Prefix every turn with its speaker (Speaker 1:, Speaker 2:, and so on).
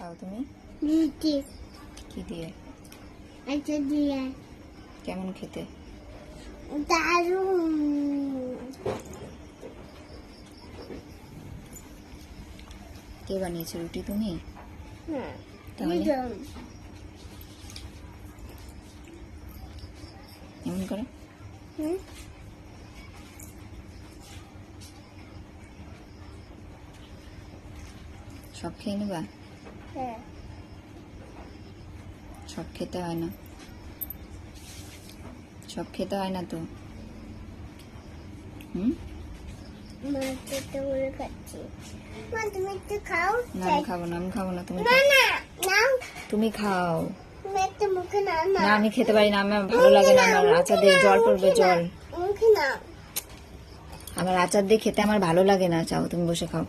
Speaker 1: খাও তুমি?
Speaker 2: রুটি।
Speaker 1: কি দিয়ে?
Speaker 2: আচ্ছা দিয়ে।
Speaker 1: কেমন খেতে?
Speaker 2: দারুণ।
Speaker 1: কে বানিয়েছে রুটি? তুমি?
Speaker 2: হ্যাঁ।
Speaker 1: তাহলে এমন করে
Speaker 2: হুম।
Speaker 1: সব খেয়ে নেবা?
Speaker 2: হ্যাঁ।
Speaker 1: সব খেতে হয় না, সব খেতে হয় না তো।
Speaker 2: মা তো বলে খাচ্ছি। মা তুমি একটু খাও।
Speaker 1: না আমি খাবো না, আমি খাবো না, তুমি
Speaker 2: না
Speaker 1: খাও।
Speaker 2: না নাও।
Speaker 1: তুমি খাও।
Speaker 2: তুমি একটু মুখে নাও না।
Speaker 1: না আমি খেতে পারি না, আমার ভালো লাগে না, আমার আচার দিয়ে জল পড়বে, জল।
Speaker 2: মুখে নাও।
Speaker 1: আমার আচার দিয়ে খেতে আমার ভালো লাগে না। চাও তুমি বসে খাও।